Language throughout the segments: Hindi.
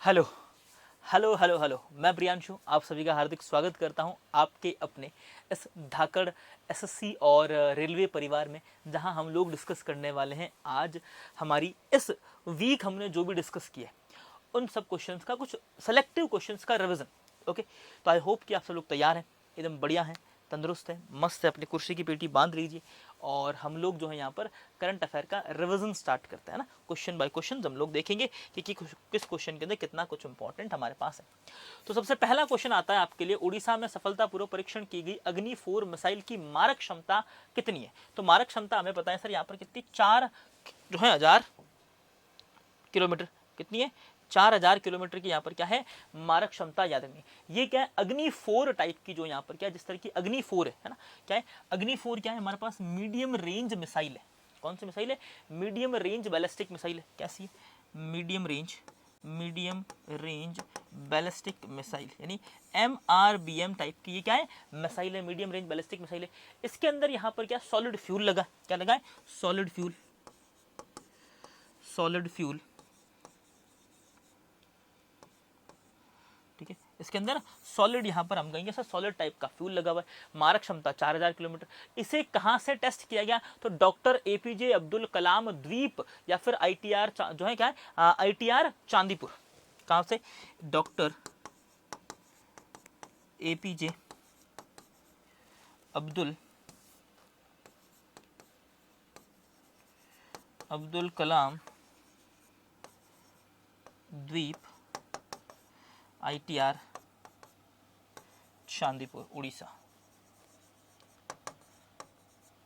हेलो हेलो हेलो हेलो, मैं प्रियांशु आप सभी का हार्दिक स्वागत करता हूं आपके अपने इस धाकड़ एसएससी और रेलवे परिवार में, जहां हम लोग डिस्कस करने वाले हैं आज हमारी इस वीक हमने जो भी डिस्कस किया है उन सब क्वेश्चंस का, कुछ सेलेक्टिव क्वेश्चंस का रिवीजन। ओके, तो आई होप कि आप सब लोग तैयार हैं, एकदम बढ़िया हैं, तंदुरुस्त है, मस्त है, अपनी कुर्सी की पेटी बांध लीजिए और हम लोग जो है यहाँ पर करंट अफेयर का रिवीजन स्टार्ट करते हैं ना। क्वेश्चन बाय क्वेश्चन हम लोग देखेंगे कि किस क्वेश्चन के अंदर कितना कुछ इंपॉर्टेंट हमारे पास है। तो सबसे पहला क्वेश्चन आता है आपके लिए, उड़ीसा में सफलतापूर्वक परीक्षण की गई अग्नि 4 मिसाइल की मारक क्षमता कितनी है। तो मारक क्षमता हमें पता है सर यहाँ पर कितनी, 4 जो है 1000 किलोमीटर, कितनी है 4000 किलोमीटर की यहाँ पर क्या है मारक क्षमता याद रखनी। ये क्या है अग्नि 4 टाइप की, जो यहाँ पर क्या जिस तरह की अग्नि 4 है ना, क्या है अग्नि 4 क्या है हमारे पास मीडियम रेंज मिसाइल है। कौन सी मिसाइल है? मीडियम रेंज बैलिस्टिक मिसाइल है। कैसी है? मीडियम रेंज बैलिस्टिक मिसाइल, यानी MRBM टाइप की ये क्या है मिसाइल है, मीडियम रेंज बैलिस्टिक मिसाइल है। इसके अंदर यहाँ पर क्या सॉलिड फ्यूल लगा, क्या लगा है सॉलिड फ्यूल, ठीक है। इसके अंदर सॉलिड यहाँ पर हम कहेंगे सर सॉलिड टाइप का फ्यूल लगा हुआ है, मारक क्षमता 4000 किलोमीटर। इसे कहाँ से टेस्ट किया गया? तो डॉक्टर APJ अब्दुल कलाम द्वीप या फिर ITR जो है क्या है ITR चांदीपुर। कहाँ से? डॉक्टर APJ अब्दुल कलाम द्वीप ITR चांदीपुर उड़ीसा।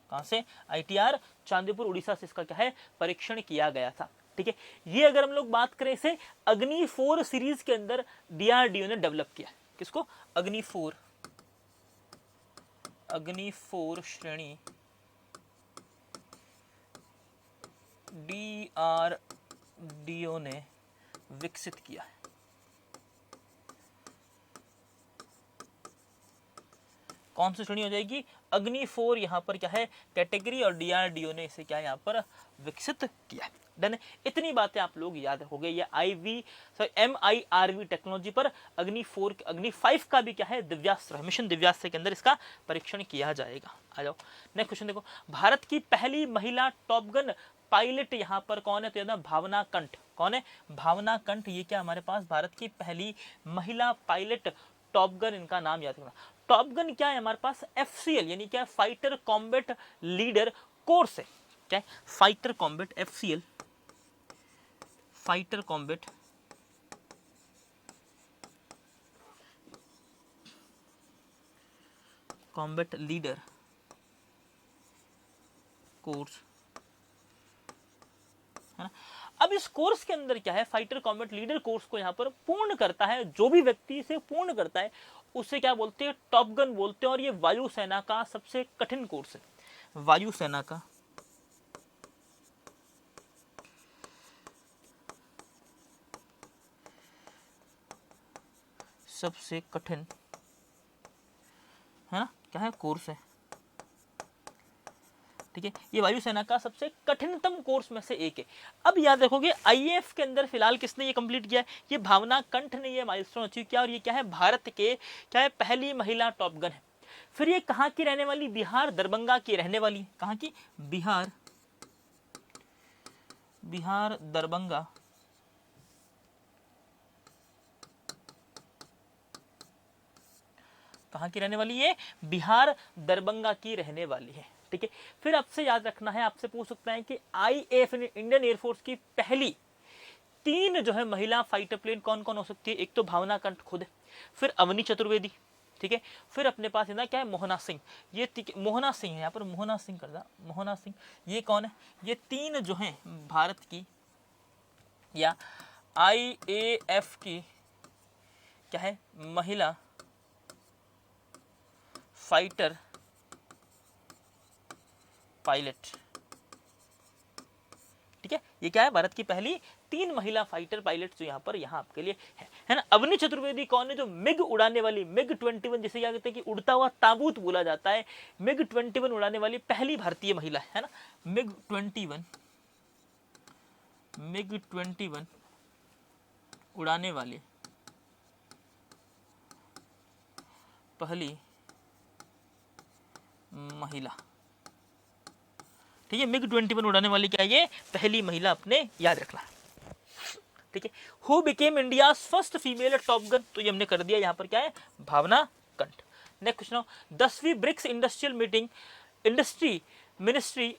कहां से? ITR चांदीपुर उड़ीसा से इसका क्या है परीक्षण किया गया था, ठीक है। ये अगर हम लोग बात करें इसे अग्नि 4 सीरीज के अंदर DRDO ने डेवलप किया। किसको? अग्नि 4 श्रेणी DRDO ने विकसित किया है। कौन सी श्रेणी हो जाएगी? अग्नि 4 यहाँ पर क्या है कैटेगरी, और DRDO ने इसे क्या यहाँ पर विकसित किया। डन। इतनी बातें आप लोग याद रखोगे। ये MIRV टेक्नोलॉजी पर अग्नि 5 का भी क्या है दिव्यास्त्र, मिशन दिव्यास्त्र के अंदर इसका परीक्षण किया जाएगा। आ जाओ नेक्स्ट क्वेश्चन देखो, भारत की पहली महिला टॉपगन पायलट यहाँ पर कौन है? तो याद भावना कंठ। कौन है? भावना कंठ। ये क्या हमारे पास भारत की पहली महिला पायलट टॉपगन, इनका नाम याद रखना। टॉपगन क्या है हमारे पास? FCL यानी क्या फाइटर कॉम्बैट लीडर कोर्स है। क्या है? Fighter combat FCL, fighter combat leader course है ना। अब इस कोर्स के अंदर क्या है फाइटर कॉम्बैट लीडर कोर्स को यहाँ पर पूर्ण करता है, जो भी व्यक्ति इसे पूर्ण करता है उसे क्या बोलते हैं? टॉपगन बोलते हैं। और ये वायुसेना का सबसे कठिन कोर्स है, वायुसेना का सबसे कठिन है ना, क्या है कोर्स है, ठीक है। ये वायुसेना का सबसे कठिनतम कोर्स में से एक है। अब याद रखोगे IAF के अंदर फिलहाल किसने ये कंप्लीट किया है? ये भावना कंठ ने ये माइलस्टोन अचीव किया, और ये क्या है भारत के क्या है पहली महिला टॉपगन है। फिर ये कहाँ की रहने वाली? बिहार दरभंगा की रहने वाली। कहाँ की? बिहार दरभंगा कहाँ की रहने वाली है? बिहार दरभंगा की रहने वाली है, ठीक है। फिर आपसे याद रखना है, आपसे पूछ सकता है कि IAF इंडियन एयरफोर्स की पहली 3 जो है महिला फाइटर प्लेन कौन कौन हो सकती है? एक तो भावना कंठ खुद है, फिर अवनी चतुर्वेदी, ठीक है, फिर अपने पास है ना क्या है मोहना सिंह। ये मोहना सिंह है यहाँ पर, मोहना सिंह कर दा, मोहना सिंह ये कौन है? ये 3 जो है भारत की या IAF की क्या है महिला फाइटर पायलट, ठीक है। ये क्या है भारत की पहली 3 महिला फाइटर पायलट जो यहाँ पर यहाँ आपके लिए है ना। अवनी चतुर्वेदी कौन है? जो मिग उड़ाने वाली, MiG-21 जिसे क्या कहते हैं कि उड़ता हुआ ताबूत बोला जाता है, MiG-21 उड़ाने वाली पहली भारतीय महिला है ना। MiG-21 उड़ाने वाली पहली महिला, ठीक है। मिग 21 उड़ाने वाली क्या है, ये पहली महिला, अपने याद रखना, ठीक है। Who became India first female top gun, तो ये हमने कर दिया, यहाँ पर क्या है, भावना कंठ। नेक्स्ट क्वेश्चन, 10वीं BRICS industrial meeting, industry ministry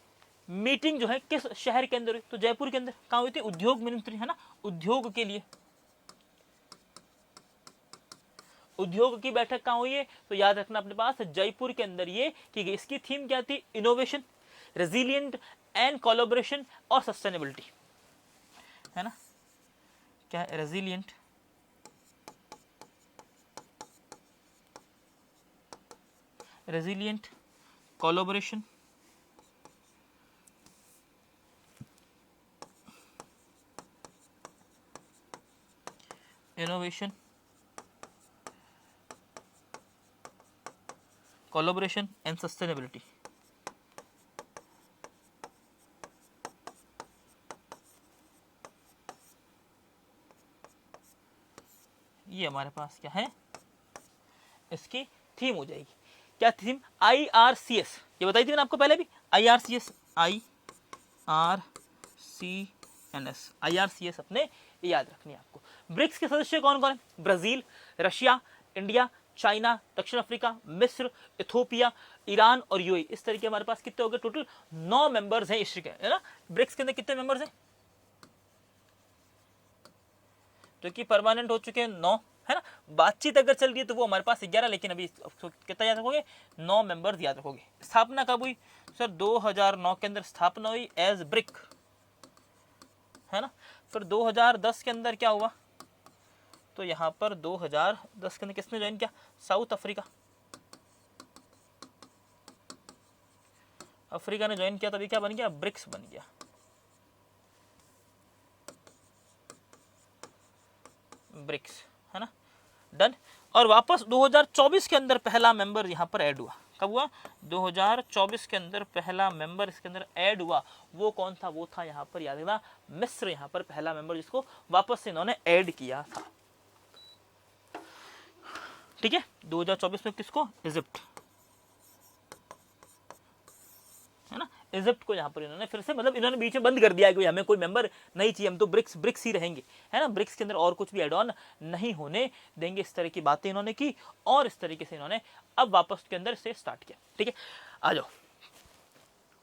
meeting जो है किस शहर के अंदर हुई, तो जयपुर के अंदर। कहाँ हुई थी, उद्योग मिनिस्ट्री, है ना, उद्योग के लिए, उद्योग की बैठक कहाँ हुई है, तो याद रखना अपने पास जयपुर के अंदर ये की गई। इसकी थीम क्या थी, इनोवेशन, रेजिलिएंट एंड कोलैबोरेशन और सस्टेनेबिलिटी, है ना, क्या है, resilient, resilient, collaboration, innovation, collaboration and sustainability. ये हमारे पास क्या है, इसकी थीम हो जाएगी। क्या थीम, IRCS, ये बताई थी मैंने आपको पहले भी, IRCS, IRCS अपने याद रखनी है आपको। ब्रिक्स के सदस्य कौन कौन है, ब्राजील, रशिया, इंडिया, चाइना, दक्षिण अफ्रीका, मिस्र, इथोपिया, ईरान और यूएई। इस तरीके हमारे पास कितने हो गए, टोटल 9 मेंबर्स हैं इस, है ना। ब्रिक्स के अंदर कितने मेंबर्स हैं, जो कि परमानेंट हो चुके हैं 9, है ना। बातचीत अगर चल रही है तो वो हमारे पास 11, लेकिन अभी कितना याद रखोगे, 9 मेंबर्स याद रखोगे। स्थापना कब हुई सर, 2009 के अंदर स्थापना हुई एज ब्रिक, है ना। फिर 2010 के अंदर क्या हुआ, तो यहाँ पर 2010 के अंदर किसने ज्वाइन किया, साउथ अफ्रीका, अफ्रीका ने ज्वाइन किया, तभी क्या बन गया, ब्रिक्स बन गया, ब्रिक्स, है ना, डन। और वापस 2024 के अंदर पहला मेंबर यहाँ पर ऐड हुआ, कब हुआ, 2024 के अंदर पहला मेंबर इसके अंदर ऐड हुआ, वो कौन था, वो था यहाँ पर याद रखना, मिस्र, यहाँ पर पहला मेंबर जिसको वापस से इन्होंने ऐड किया था, ठीक है। 2024 में किसको, इजिप्ट, है ना, इजिप्ट को यहाँ पर इन्होंने फिर से, मतलब इन्होंने बीच में बंद कर दिया कि हमें कोई मेंबर नहीं चाहिए, हम तो ब्रिक्स ब्रिक्स ही रहेंगे, है ना। ब्रिक्स के अंदर और कुछ भी एड ऑन नहीं होने देंगे, इस तरह की बातें इन्होंने की, और इस तरीके से इन्होंने अब वापस के अंदर से स्टार्ट किया, ठीक है। आ जाओ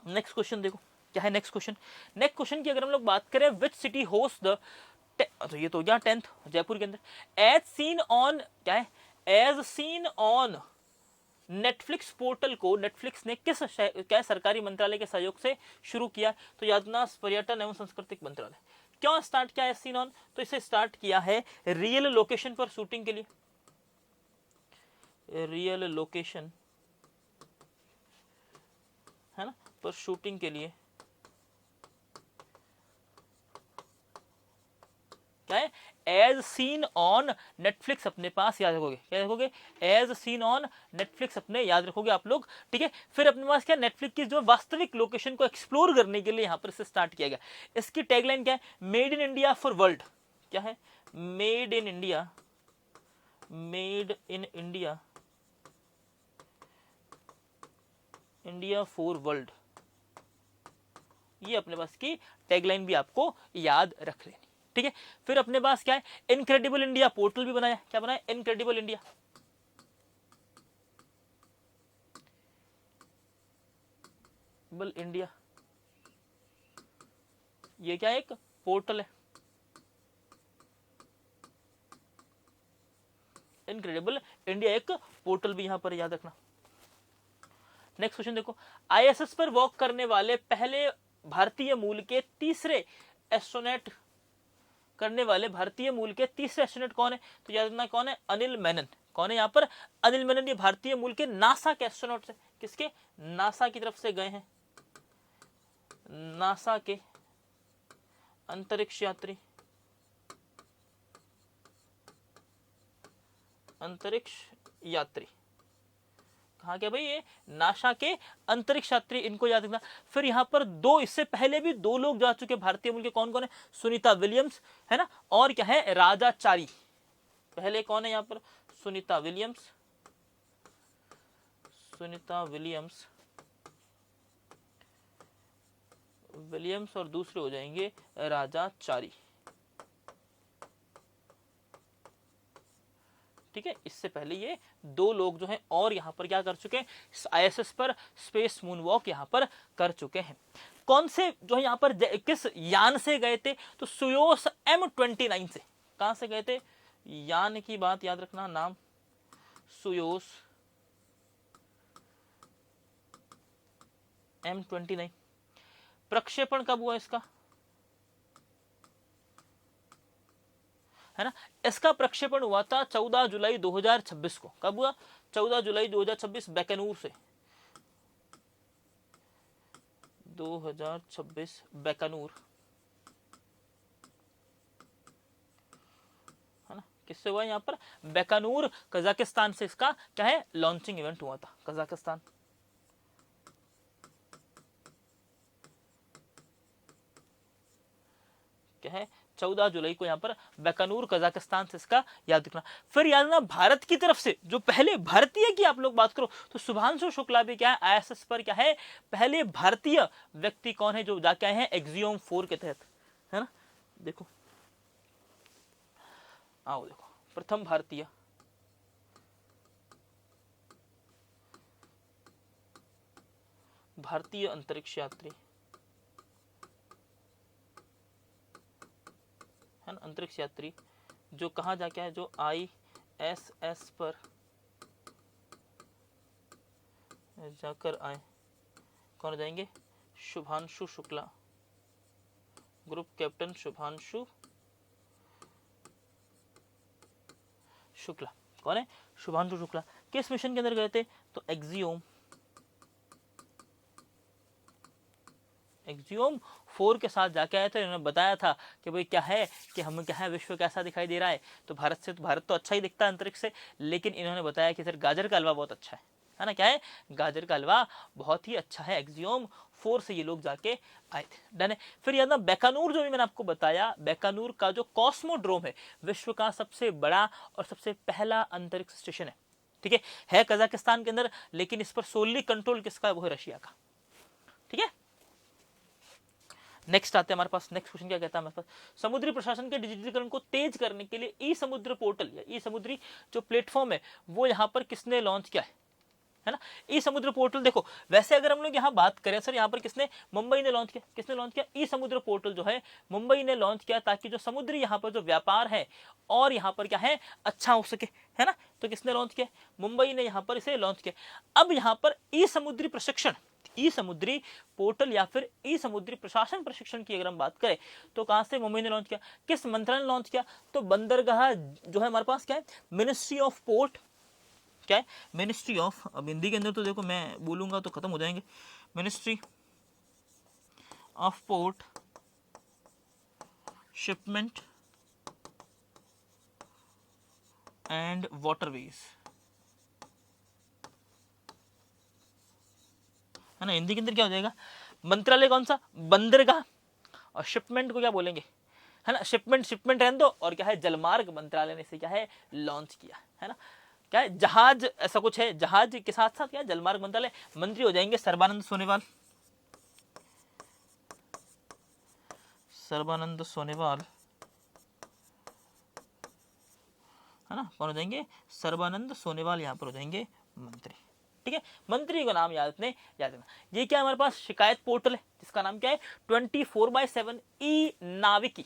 नेक्स्ट क्वेश्चन, देखो क्या है नेक्स्ट क्वेश्चन। नेक्स्ट क्वेश्चन की अगर हम लोग बात करें, विच सिटी होस्ट द, तो ये तो क्या 10th जयपुर के अंदर, एज सीन ऑन, क्या है, as seen on Netflix portal को नेटफ्लिक्स ने किस क्या सरकारी मंत्रालय के सहयोग से शुरू किया, तो यादना पर्यटन एवं सांस्कृतिक मंत्रालय। क्यों स्टार्ट किया है सीन ऑन, तो इसे स्टार्ट किया है रियल लोकेशन पर शूटिंग के लिए, रियल लोकेशन, है ना, पर शूटिंग के लिए, क्या है, एज सीन ऑन नेटफ्लिक्स, अपने पास याद रखोगे, क्या रखोगे, एज सीन ऑन नेटफ्लिक्स अपने याद रखोगे आप लोग, ठीक है। फिर अपने पास क्या, नेटफ्लिक्स की जो वास्तविक लोकेशन को एक्सप्लोर करने के लिए यहाँ पर से स्टार्ट किया गया। इसकी टैगलाइन क्या है, made in India for world, क्या है, made in India, made in India, India for world, ये अपने पास की टैगलाइन भी आपको याद रख लेनी, ठीक है। फिर अपने पास क्या है, इनक्रेडिबल इंडिया पोर्टल भी बनाया, क्या बनाया, इनक्रेडिबल इंडिया, इंडिया, ये क्या एक पोर्टल है, इनक्रेडिबल इंडिया एक पोर्टल भी यहां पर याद रखना। नेक्स्ट क्वेश्चन देखो, ISS पर वॉक करने वाले पहले भारतीय मूल के तीसरे एस्ट्रोनॉट, करने वाले भारतीय मूल के तीसरे एस्ट्रोनॉट कौन है, तो याद रखना कौन है, अनिल मेनन। कौन है यहाँ पर, अनिल मेनन, ये भारतीय मूल के नासा के एस्ट्रोनॉट से, किसके, नासा की तरफ से गए हैं, नासा के अंतरिक्ष यात्री, अंतरिक्ष यात्री, कहा क्या भाई, ये नासा के अंतरिक्ष यात्री, इनको याद रखना। फिर यहाँ पर दो, इससे पहले भी दो लोग जा चुके भारतीय मूल के, कौन कौन है, सुनीता विलियम्स है ना, और क्या है, राजाचारी। पहले कौन है यहाँ पर, Sunita Williams, Sunita Williams, Williams, और दूसरे हो जाएंगे राजाचारी। ठीक है, इससे पहले ये दो लोग जो हैं और यहाँ पर क्या कर चुके हैं, आईएसएस पर स्पेस मून वॉक यहाँ पर कर चुके हैं। कौन से जो है यहाँ पर किस यान से गए थे, तो सुयोस M29 से। कहां से गए थे, यान की बात याद रखना, नाम सुयोस M29। प्रक्षेपण कब हुआ इसका, है ना, इसका प्रक्षेपण हुआ था 14 जुलाई 2026 को। कब हुआ, 14 जुलाई 2026 बैकनूर से, 2026 बैकनूर, है ना, किससे हुआ यहाँ पर, बैकनूर कजाकिस्तान से इसका क्या है, लॉन्चिंग इवेंट हुआ था, कजाकिस्तान। क्या है, 14 जुलाई को यहाँ पर बैकनूर कजाकिस्तान से इसका याद रखना। फिर याद रखना, भारत की तरफ से जो पहले भारतीय की आप लोग बात करो तो शुभांशु शुक्ला भी क्या है, आईएसएस पर क्या है, पहले भारतीय व्यक्ति कौन है जो जाके आए हैं एक्सियोम 4 के तहत, है ना। देखो आओ देखो, प्रथम भारतीय, भारतीय अंतरिक्ष यात्री, है ना, अंतरिक्ष यात्री जो कहाँ जाके है, जो ISS पर जाकर आए, कौन जाएंगे, शुभांशु शुक्ला, ग्रुप कैप्टन शुभांशु शुक्ला। कौन है, शुभांशु शुक्ला। किस मिशन के अंदर गए थे, तो एक्सियोम 4 के साथ जाके आए थे। इन्होंने बताया था कि भाई क्या है, कि हमें क्या है, विश्व कैसा दिखाई दे रहा है, तो भारत तो अच्छा ही दिखता है अंतरिक्ष से, लेकिन इन्होंने बताया कि सर गाजर का हलवा बहुत अच्छा है ना, क्या है, गाजर का हलवा बहुत ही अच्छा है। एक्सियोम 4 से ये लोग जाके आए थे, डन है। फिर याद ना, बैकानूर जो भी मैंने आपको बताया, बैकानूर का जो कॉस्मोड्रोम है, विश्व का सबसे बड़ा और सबसे पहला अंतरिक्ष स्टेशन है, ठीक है कजाकिस्तान के अंदर, लेकिन इस पर सोलली कंट्रोल किसका है, वो है रशिया का। ठीक है, नेक्स्ट आते हैं हमारे पास, नेक्स्ट क्वेश्चन क्या कहता है हमारे पास, समुद्री प्रशासन के डिजिटलीकरण को तेज करने के लिए ई समुद्र पोर्टल या ई समुद्री जो प्लेटफॉर्म है वो यहाँ पर किसने लॉन्च किया है ना, ई समुद्र पोर्टल। देखो वैसे अगर हम लोग यहाँ बात करें सर, यहाँ पर किसने, मुंबई ने लॉन्च किया, किसने लॉन्च किया, ई समुद्र पोर्टल जो है मुंबई ने लॉन्च किया, ताकि जो समुद्री यहाँ पर जो व्यापार है और यहाँ पर क्या है अच्छा हो सके, है ना। तो किसने लॉन्च किया, मुंबई ने यहाँ पर इसे लॉन्च किया। अब यहाँ पर ई समुद्री प्रशिक्षण, ई समुद्री पोर्टल या फिर ई समुद्री प्रशासन प्रशिक्षण की अगर हम बात करें तो कहां से, मुंबई ने लॉन्च किया। किस मंत्रालय ने लॉन्च किया, तो बंदरगाह जो है हमारे पास क्या है, मिनिस्ट्री ऑफ पोर्ट, क्या है, मिनिस्ट्री ऑफ, अब हिंदी के अंदर तो देखो मैं बोलूंगा तो खत्म हो जाएंगे, ministry of port shipment and waterways, है ना। हिंदी के अंदर क्या हो जाएगा, मंत्रालय कौन सा, बंदरगाह, और शिपमेंट को क्या बोलेंगे, है ना, शिपमेंट रहने दो, और क्या है, जलमार्ग मंत्रालय ने इसे क्या है लॉन्च किया, है ना। क्या है, जहाज ऐसा कुछ है, जहाज के साथ साथ क्या, जलमार्ग मंत्रालय, मंत्री हो जाएंगे सर्बानंद सोनोवाल, सर्बानंद सोनोवाल, है ना, कौन हो जाएंगे, सर्बानंद सोनोवाल यहाँ पर हो जाएंगे मंत्री। ठीक है, मंत्री का नाम याद रखना। ये क्या हमारे पास शिकायत पोर्टल है जिसका नाम क्या है 24/7 ई नाविकी।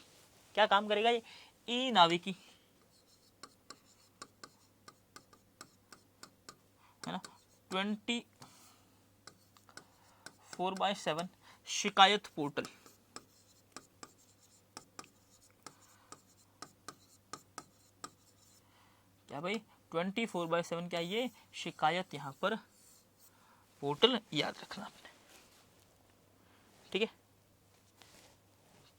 क्या काम करेगा ये, ई नाविकी, है ना, 24/7 शिकायत पोर्टल। क्या भाई 24/7 क्या ये शिकायत यहाँ पर पोर्टल, याद रखना आपने। ठीक है,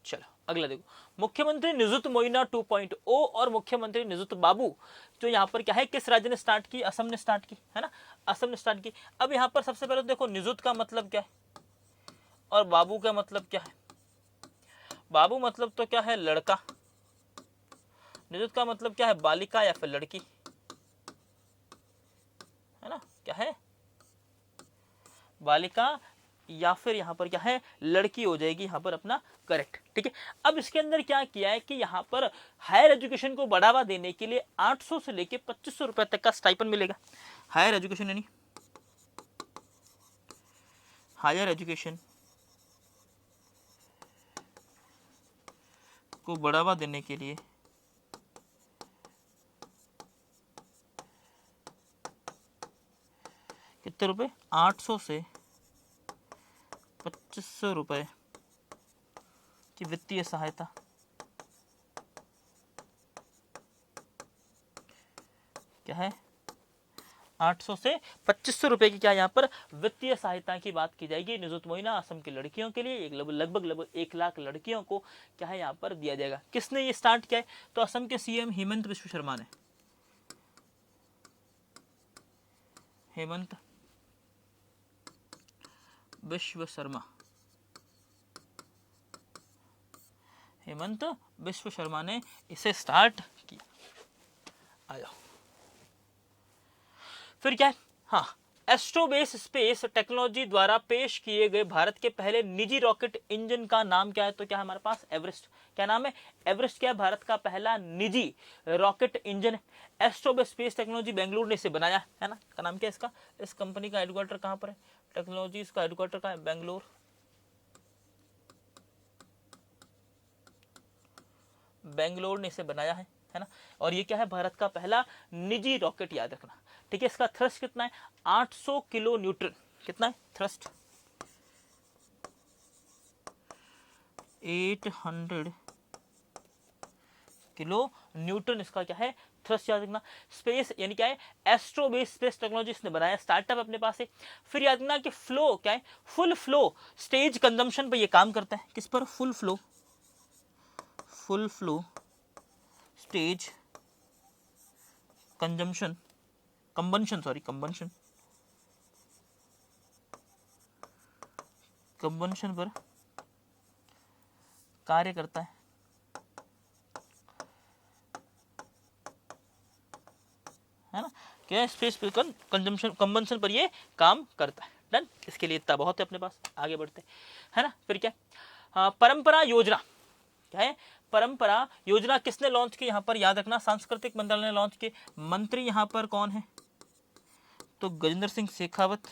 चलो अगला देखो, मुख्यमंत्री निजुत मोइना 2.0 और मुख्यमंत्री निजुत बाबू जो यहाँ पर क्या है किस राज्य ने स्टार्ट की, असम ने स्टार्ट की, है ना, असम ने स्टार्ट की। अब यहाँ पर सबसे पहले तो देखो निजुत का मतलब क्या है और बाबू का मतलब क्या है। बाबू मतलब तो क्या है लड़का, निजुत का मतलब क्या है बालिका या फिर लड़की, है ना, क्या है बालिका या फिर यहाँ पर क्या है लड़की हो जाएगी यहाँ पर अपना करेक्ट। ठीक है, अब इसके अंदर क्या किया है कि यहाँ पर हायर एजुकेशन को बढ़ावा देने के लिए 800 से लेके 2500 रुपए तक का स्टाइपेंड मिलेगा। हायर एजुकेशन यानी हायर एजुकेशन को बढ़ावा देने के लिए कितने रुपए, 800 से 2500 रुपए की वित्तीय सहायता। क्या है 800 से 2500 रुपए की क्या यहाँ पर वित्तीय सहायता की बात की जाएगी निजुत मोइना असम की लड़कियों के लिए। लगभग 1 लाख लड़कियों को क्या है यहाँ पर दिया जाएगा। किसने ये स्टार्ट किया है, तो असम के सीएम हेमंत बिश्व शर्मा ने। हेमंत बिश्व शर्मा, हेमंत बिश्व शर्मा ने इसे स्टार्ट किया। आ जाओ फिर क्या है, हाँ, एस्ट्रोबेस स्पेस टेक्नोलॉजी द्वारा पेश किए गए भारत के पहले निजी रॉकेट इंजन का नाम क्या है, तो क्या है हमारे पास एवरेस्ट। क्या नाम है, एवरेस्ट। क्या है भारत का पहला निजी रॉकेट इंजन है। एस्ट्रोबेस स्पेस टेक्नोलॉजी बेंगलुरु ने इसे बनाया है ना। का नाम क्या है इसका, इस कंपनी का हेडक्वार्टर कहाँ पर है, टेक्नोलॉजी इसका हेडक्वार्टर कहाँ है, बेंगलुरु। बेंगलोर ने इसे बनाया है ना। और ये क्या है भारत का पहला निजी रॉकेट, याद रखना। ठीक है, इसका थ्रस्ट कितना है, 800 किलो न्यूटन। कितना है थ्रस्ट, 800 किलो न्यूटन इसका क्या है थ्रस्ट, याद रखना। स्पेस यानी क्या है एस्ट्रोबेस स्पेस टेक्नोलॉजी इसने बनाया, स्टार्टअप अपने पास है। फिर याद रखना कि फ्लो क्या है, फुल फ्लो स्टेज कंजम्पशन पे ये काम करता है। किस पर, full flow stage consumption combustion पर कार्य करता है ना। क्या स्पेस कंबंशन पर ये काम करता है। डन, इसके लिए इतना बहुत है अपने पास, आगे बढ़ते है ना। फिर क्या, परंपरा योजना। क्या है, परंपरा योजना किसने लॉन्च की, यहाँ पर याद रखना सांस्कृतिक मंत्रालय ने लॉन्च की। मंत्री यहाँ पर कौन है, तो गजेंद्र सिंह शेखावत।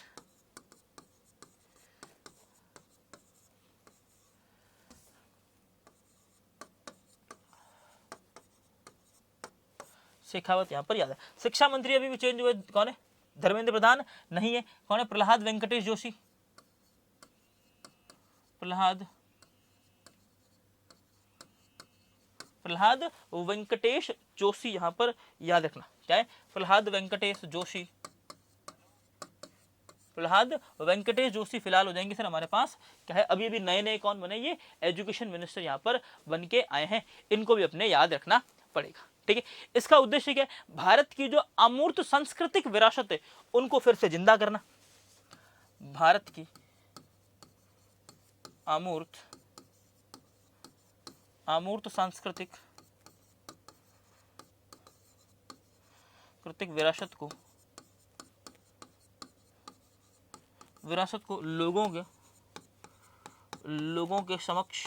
शेखावत यहाँ पर याद है। शिक्षा मंत्री अभी भी चेंज हुए, कौन है, धर्मेंद्र प्रधान नहीं है, कौन है, प्रहलाद वेंकटेश जोशी। प्रहलाद वेंकटेश जोशी यहाँ पर याद रखना। क्या है, प्रहलाद वेंकटेश जोशी। प्रहलाद वेंकटेश जोशी फिलहाल हो जाएंगे सर हमारे पास। क्या है, अभी अभी नए नए कौन बने, ये एजुकेशन मिनिस्टर यहाँ पर बन के आए हैं, इनको भी अपने याद रखना पड़ेगा। ठीक है, इसका उद्देश्य क्या है, भारत की जो अमूर्त सांस्कृतिक विरासत है उनको फिर से जिंदा करना। भारत की अमूर्त सांस्कृतिक विरासत को लोगों के समक्ष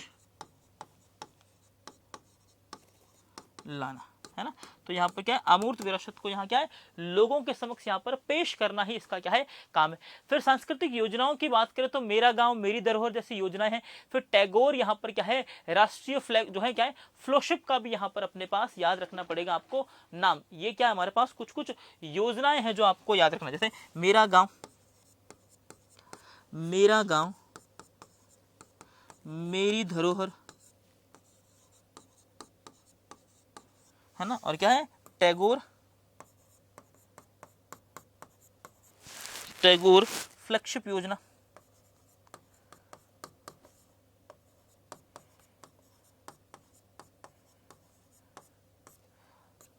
लाना, है ना। तो यहाँ पर क्या है, अमूर्त विरासत को यहाँ क्या है लोगों के समक्ष यहाँ पर पेश करना ही इसका क्या है काम है। फिर सांस्कृतिक योजनाओं की बात करें तो मेरा गांव मेरी धरोहर जैसी योजनाएं हैं। फिर टैगोर यहाँ पर क्या है राष्ट्रीय फ्लैग जो है क्या है फ्लोशिप का भी यहाँ पर अपने पास याद रखना पड़ेगा आपको नाम। ये क्या है हमारे पास कुछ कुछ योजनाएं हैं जो आपको याद रखना, जैसे मेरा गांव मेरी धरोहर, है ना। और क्या है टैगोर फ्लैगशिप योजना।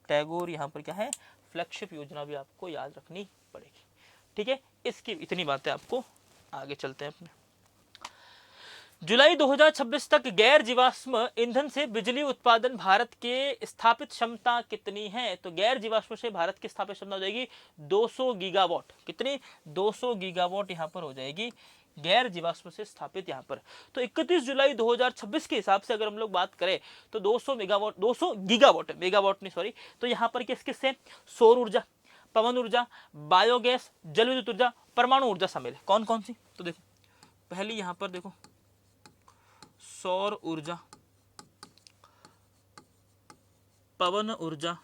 टैगोर यहाँ पर क्या है, फ्लैगशिप योजना भी आपको याद रखनी पड़ेगी। ठीक है, इसकी इतनी बातें आपको, आगे चलते हैं अपने। जुलाई 2026 तक गैर जीवाश्म ईंधन से बिजली उत्पादन भारत के स्थापित क्षमता कितनी है? तो गैर जीवाश्म से भारत की स्थापित क्षमता हो जाएगी 200 गीगावाट। कितनी? 200 गीगावाट यहाँ पर हो जाएगी गैर जीवाश्म से स्थापित यहाँ पर। तो 31 जुलाई 2026 के हिसाब से अगर हम लोग बात करें तो 200 मेगावाट, 200 गीगावाट, मेगावाट नहीं सॉरी, तो यहाँ पर किस किस से, सौर ऊर्जा, पवन ऊर्जा, बायोगैस, जल विद्युत ऊर्जा, परमाणु ऊर्जा शामिल है। कौन कौन सी? तो देखो पहली यहाँ पर देखो सौर ऊर्जा, पवन ऊर्जा,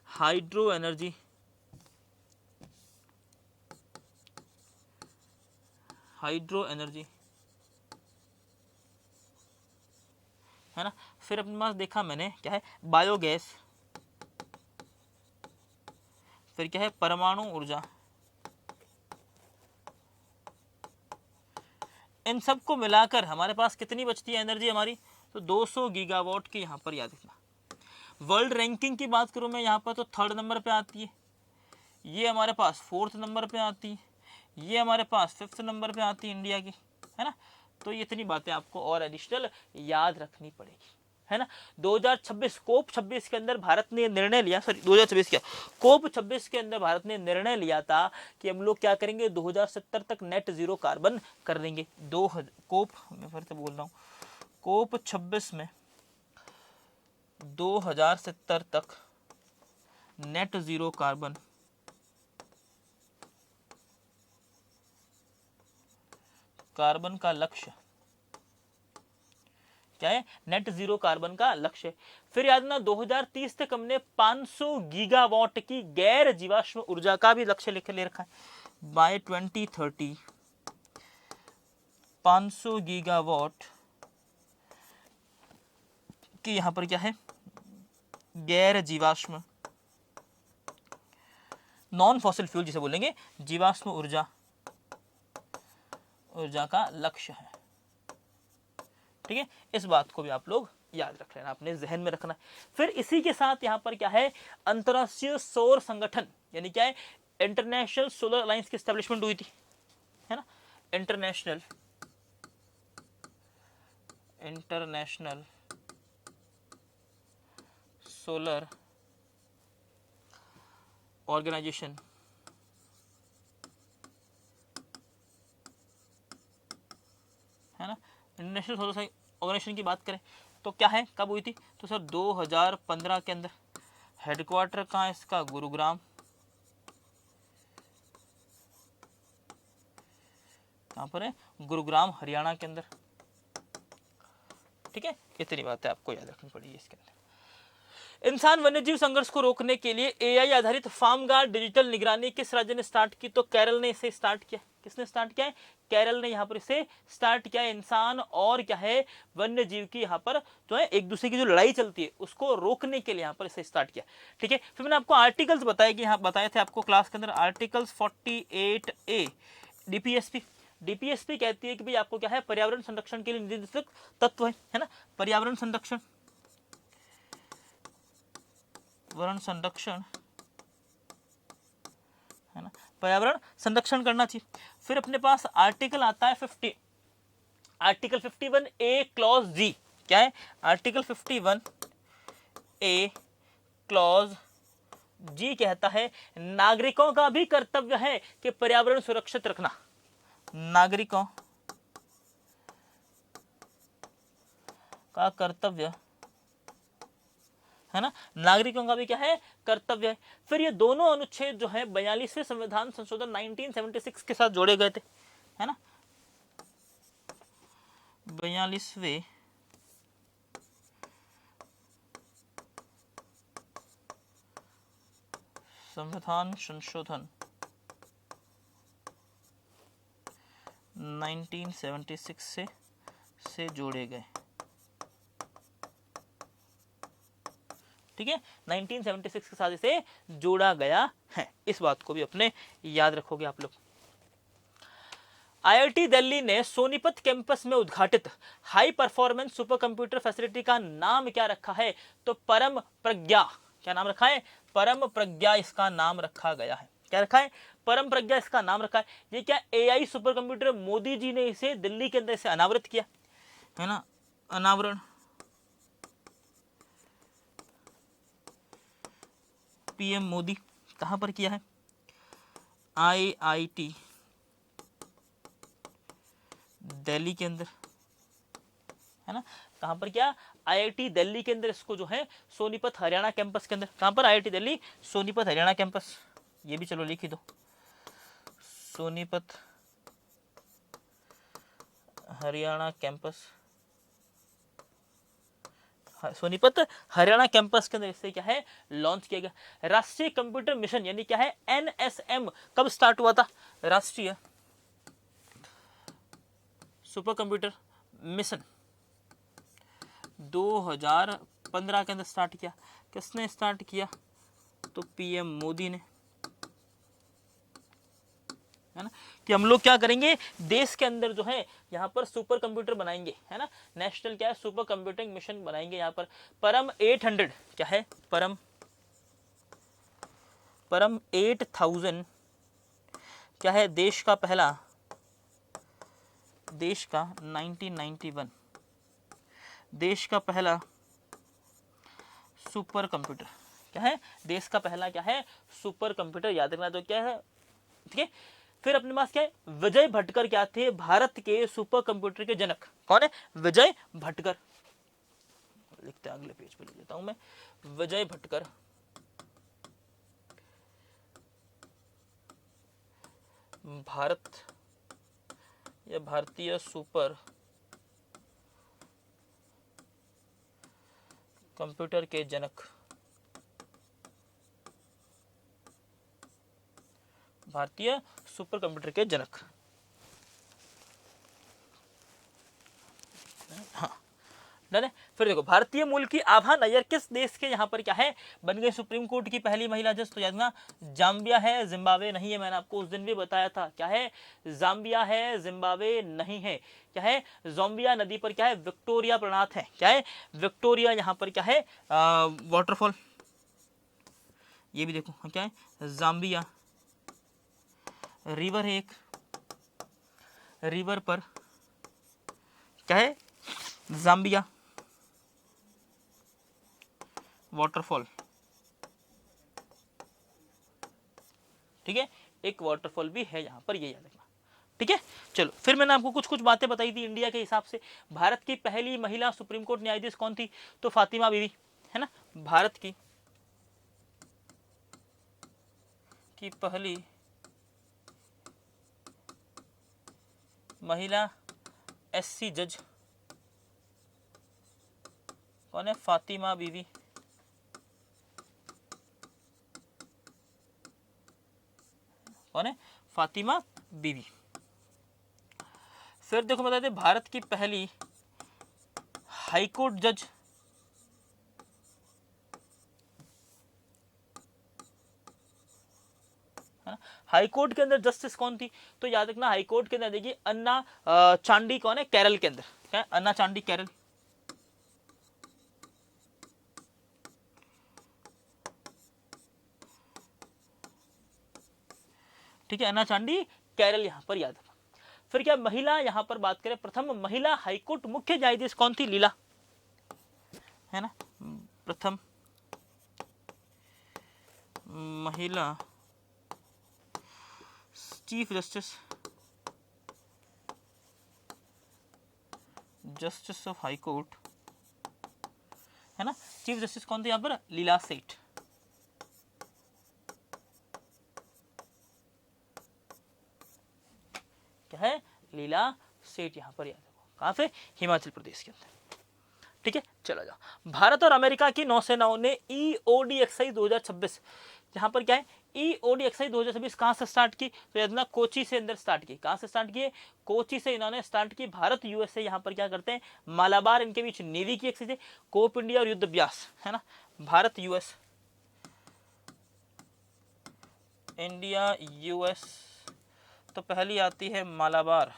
हाइड्रो एनर्जी, है ना। फिर अपने पास देखा मैंने क्या है, बायोगैस, फिर क्या है, परमाणु ऊर्जा। इन सब को मिलाकर हमारे पास कितनी बचती है एनर्जी हमारी? तो 200 गीगावाट की यहाँ पर याद रखना। वर्ल्ड रैंकिंग की बात करूँ मैं यहाँ पर तो 3rd नंबर पे आती है, ये हमारे पास 4th नंबर पे आती है, ये हमारे पास 5th नंबर पे आती है इंडिया की, है ना। तो ये इतनी बातें आपको और एडिशनल याद रखनी पड़ेगी, है ना। 2026 कोप 26 के अंदर भारत ने निर्णय लिया, सॉरी 2026 क्या, कोप 26 के अंदर भारत ने निर्णय लिया था कि हम लोग क्या करेंगे, 2070 तक नेट जीरो कार्बन कर देंगे। कोप, मैं फिर से बोल रहा हूँ, कोप 26 में 2070 तक नेट जीरो कार्बन का लक्ष्य क्या है, नेट जीरो कार्बन का लक्ष्य। फिर याद ना 2030 तक हमने 500 गीगावाट की गैर जीवाश्म ऊर्जा का भी लक्ष्य ले रखा है। बाय 2030 500 गीगावाट की यहां पर क्या है, गैर जीवाश्म, नॉन फॉसिल फ्यूल जिसे बोलेंगे, जीवाश्म ऊर्जा का लक्ष्य है। ठीक है, इस बात को भी आप लोग याद रख लेना, अपने जहन में रखना। फिर इसी के साथ यहाँ पर क्या है, अंतरराष्ट्रीय सौर संगठन यानी क्या है, इंटरनेशनल सोलर अलायंस की एस्टेब्लिशमेंट हुई थी, है ना। इंटरनेशनल सोलर ऑर्गेनाइजेशन, है ना। इंटरनेशनल सोलर ऑर्गेनाइजेशन की बात करें तो क्या है, कब हुई थी, तो सर 2015 के अंदर। हेडक्वार्टर कहाँ है इसका, गुरुग्राम, कहाँ पर है, गुरुग्राम हरियाणा के अंदर। ठीक है, इतनी बातें आपको याद रखनी पड़ेगी इसके अंदर। इंसान वन्यजीव संघर्ष को रोकने के लिए एआई आधारित फार्म गार्ड डिजिटल निगरानी किस राज्य ने स्टार्ट की? तो केरल ने इसे स्टार्ट किया। किसने स्टार्ट किया है? केरल ने यहाँ पर इसे स्टार्ट किया है। इंसान और क्या है, वन्यजीव की यहाँ पर जो है एक दूसरे की जो लड़ाई चलती है उसको रोकने के लिए यहाँ पर इसे स्टार्ट किया। ठीक है, फिर मैंने आपको आर्टिकल्स बताया कि यहाँ बताए थे आपको क्लास के अंदर, आर्टिकल्स 48A डीपीएसपी कहती है कि भाई आपको क्या है, पर्यावरण संरक्षण के लिए निर्देशक तत्व है ना। पर्यावरण संरक्षण है ना, पर्यावरण संरक्षण करना चाहिए। फिर अपने पास आर्टिकल आता है 50, आर्टिकल 51A क्लॉज जी। क्या है? आर्टिकल 51A क्लॉज जी कहता है नागरिकों का भी कर्तव्य है कि पर्यावरण सुरक्षित रखना। नागरिकों का कर्तव्य है ना, नागरिकों का भी क्या है, कर्तव्य है। फिर ये दोनों अनुच्छेद जो है 42वें संविधान संशोधन 1976 के साथ जोड़े गए थे, है ना। 42वें संविधान संशोधन 1976 से जोड़े गए। ठीक है, 1976 के साथ इसे जोड़ा गया है। इस बात को भी अपने याद रखोगे आप लोग। आईआईटी दिल्ली ने सोनीपत कैंपस में उद्घाटित high performance super computer facility का नाम क्या रखा है? तो परम प्रज्ञा। क्या नाम रखा है? परम प्रज्ञा इसका नाम रखा गया है। क्या रखा है? परम प्रज्ञा इसका नाम रखा है। ये क्या AI super computer, Modi ji ने इसे दिल्ली के अंदर से अनावृत किया है ना, अनावरण, पीएम मोदी। कहां पर किया है? आईआईटी दिल्ली के अंदर, है ना। कहां पर? क्या? आईआईटी दिल्ली के अंदर इसको जो है सोनीपत हरियाणा कैंपस के अंदर। कहां पर? IIT Delhi Sonipat Haryana campus. ये भी चलो लिख ही दो, सोनीपत हरियाणा कैंपस, सोनीपत हरियाणा कैंपस के अंदर इससे क्या है लॉन्च किया गया। राष्ट्रीय कंप्यूटर मिशन यानी क्या है एनएसएम कब स्टार्ट हुआ था? राष्ट्रीय सुपर कंप्यूटर मिशन 2015 के अंदर स्टार्ट किया। किसने स्टार्ट किया? तो पीएम मोदी ने, है ना। कि हम लोग क्या करेंगे, देश के अंदर जो है यहाँ पर सुपर कंप्यूटर बनाएंगे, है ना। नेशनल क्या है सुपर कंप्यूटिंग मिशन बनाएंगे यहाँ पर। परम 800 क्या है? परम 8000 क्या है? देश का पहला, देश का 1991 देश का पहला सुपर कंप्यूटर क्या है? देश का पहला क्या है? Super computer. याद रखना तो क्या है, ठीक है। फिर अपने पास क्या है? विजय भटकर क्या थे? भारत के सुपर कंप्यूटर के जनक। कौन है? विजय भटकर। लिखते हैं, अगले पेज पे लिख देता हूं मैं, विजय भटकर। भारत या भारतीय सुपर कंप्यूटर के जनक, भारतीय सुपर कंप्यूटर के जनक। हाँ डन है। फिर देखो, भारतीय मूल की आभा नैयर किस देश के यहाँ पर क्या है बन गई सुप्रीम कोर्ट की पहली महिला जज? तो याद ना, जाम्बिया है, जिम्बाब्वे नहीं है। मैंने आपको उस दिन भी बताया था, क्या है? जाम्बिया है, जिम्बाब्वे नहीं है। क्या है? जाम्बिया नदी पर क्या है? विक्टोरिया प्रणात है। क्या है? विक्टोरिया यहाँ पर क्या है? वाटरफॉल। ये भी देखो क्या है? जाम्बिया रिवर है एक, रिवर पर क्या है? जाम्बिया वाटरफॉल, ठीक है। एक वाटरफॉल भी है यहाँ पर, ये याद रखना, ठीक है। चलो, फिर मैंने आपको कुछ कुछ बातें बताई थी इंडिया के हिसाब से। भारत की पहली महिला सुप्रीम कोर्ट न्यायाधीश कौन थी? तो फातिमा बीवी, है ना। भारत की पहली महिला एससी जज कौन है? फातिमा बीवी। कौन है? फातिमा बीवी। फिर देखो बता दें, भारत की पहली हाईकोर्ट जज, है ना। हाईकोर्ट के अंदर जस्टिस कौन थी? तो याद रखना, हाईकोर्ट के अंदर देखिए अन्ना चांडी कौन है? केरल के अंदर। क्या है? अन्ना चांडी केरल। ठीक है, अन्ना चांडी केरल यहाँ पर याद रखना। फिर क्या महिला यहाँ पर बात करें, प्रथम महिला हाईकोर्ट मुख्य न्यायाधीश कौन थी? लीला, है ना। प्रथम महिला chief justice of high court, है ना। चीफ जस्टिस कौन थे यहाँ पर? लीला सेठ। क्या है? लीला सेठ यहाँ पर याद रखो। कहाँ से? हिमाचल प्रदेश के अंदर, ठीक है। चला जाओ, भारत और अमेरिका की नौसेनाओं ने ईओडी एक्सरसाइज 2026 यहाँ पर क्या है? ईओडी एक्सरसाइज 2026 कहाँ से स्टार्ट की? तो याद ना, कोची से अंदर स्टार्ट की। कहाँ से स्टार्ट किए? कोची से इन्होंने स्टार्ट की। भारत यूएसए यहाँ पर क्या करते हैं? मालाबार इनके बीच नेवी की एक्सरसाइज, कोप इंडिया और युद्ध अभ्यास, है ना। भारत यूएस, इंडिया यूएस तो पहली आती है मालाबार,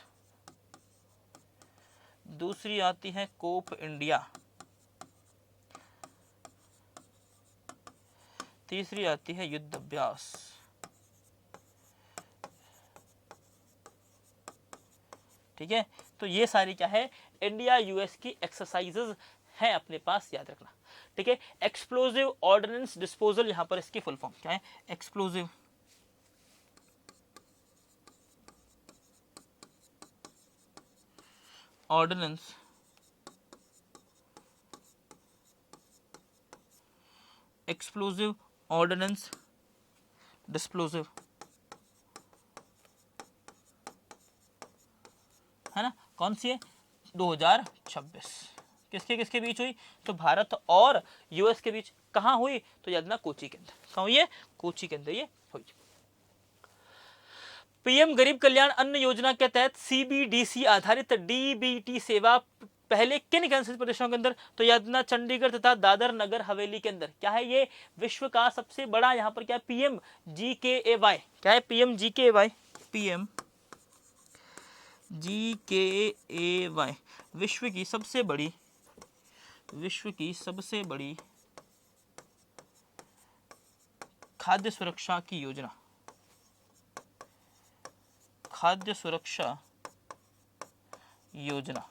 दूसरी आती है कोप इंडिया, तीसरी आती है युद्ध अभ्यास। ठीक है, तो ये सारी क्या है, इंडिया यूएस की एक्सरसाइजेज हैं अपने पास, याद रखना। ठीक है, एक्सप्लोजिव ऑर्डिनेंस डिस्पोजल, यहां पर इसकी फुल फॉर्म क्या है, एक्सप्लोजिव ऑर्डिनेंस एक्सप्लोजिव ऑर्डिनेंस डिस्प्लोजिव, है ना, कौन सी है, 2026। किसके किसके बीच हुई, तो भारत और यूएस के बीच। कहां हुई, तो याद ना, कोची के अंदर। कहां हुई है, कोची के अंदर ये हुई। पीएम गरीब कल्याण अन्न योजना के तहत सीबीडीसी आधारित डीबीटी सेवा पहले किन केंद्र प्रदेशों के अंदर, तो याद ना, चंडीगढ़ तथा दादर नगर हवेली के अंदर। क्या है ये, विश्व का सबसे बड़ा यहाँ पर क्या है, पीएम जीकेएवाई, क्या है, पीएम जीकेएवाई, पीएम जीकेएवाई, विश्व की सबसे बड़ी खाद्य सुरक्षा की योजना, खाद्य सुरक्षा योजना।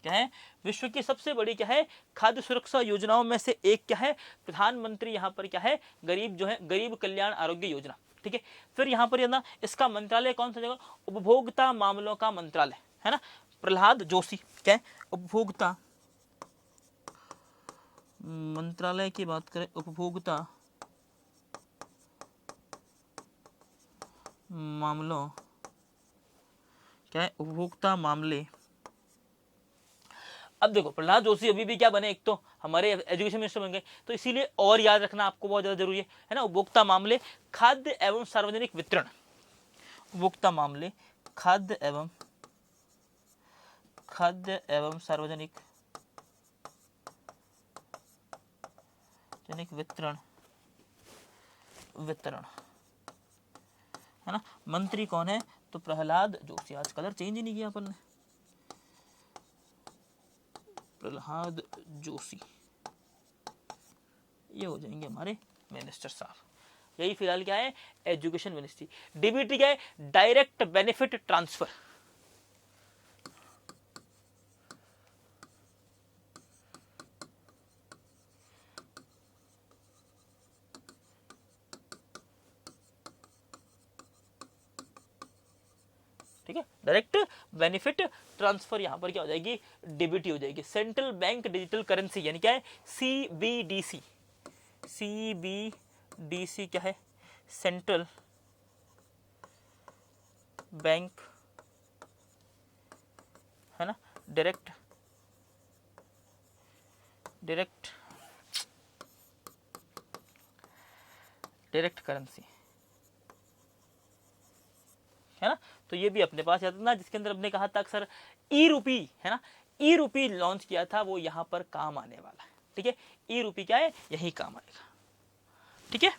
क्या है, विश्व की सबसे बड़ी क्या है, खाद्य सुरक्षा योजनाओं में से एक क्या है, प्रधानमंत्री यहाँ पर क्या है, गरीब जो है, गरीब कल्याण आरोग्य योजना। ठीक है, फिर यहाँ पर ना, इसका मंत्रालय कौन सा जगह, उपभोक्ता मामलों का मंत्रालय, है ना, प्रहलाद जोशी। क्या है, उपभोक्ता मंत्रालय की बात करें, उपभोक्ता मामलों, क्या है, उपभोक्ता मामले। अब देखो, प्रहलाद जोशी अभी भी क्या बने, एक तो हमारे एजुकेशन मिनिस्टर बन गए, तो इसीलिए और याद रखना आपको बहुत ज्यादा जरूरी है ना, उपभोक्ता मामले, खाद्य एवं सार्वजनिक वितरण, उपभोक्ता मामले, खाद्य एवं सार्वजनिक वितरण, है ना। मंत्री कौन है, तो प्रहलाद जोशी। आज कलर चेंज ही नहीं किया अपन ने, प्रहलाद जोशी, ये हो जाएंगे हमारे मिनिस्टर साहब। यही फिलहाल क्या है, एजुकेशन मिनिस्ट्री। डीबीटी क्या है, डायरेक्ट बेनिफिट ट्रांसफर। ठीक है, डायरेक्ट बेनिफिट ट्रांसफर, यहां पर क्या हो जाएगी, डीबीटी हो जाएगी। सेंट्रल बैंक डिजिटल करेंसी, यानी क्या है, सीबीडीसी, सीबीडीसी क्या है, सेंट्रल बैंक, है ना, डायरेक्ट करेंसी, है ना। तो ये भी अपने पास याद रखना, जिसके अंदर हमने कहा था अक्सर ई रूपी, है ना, ई रूपी लॉन्च किया था, वो यहां पर काम आने वाला है। ठीक है, ई रूपी क्या है, यही काम आएगा। ठीक है,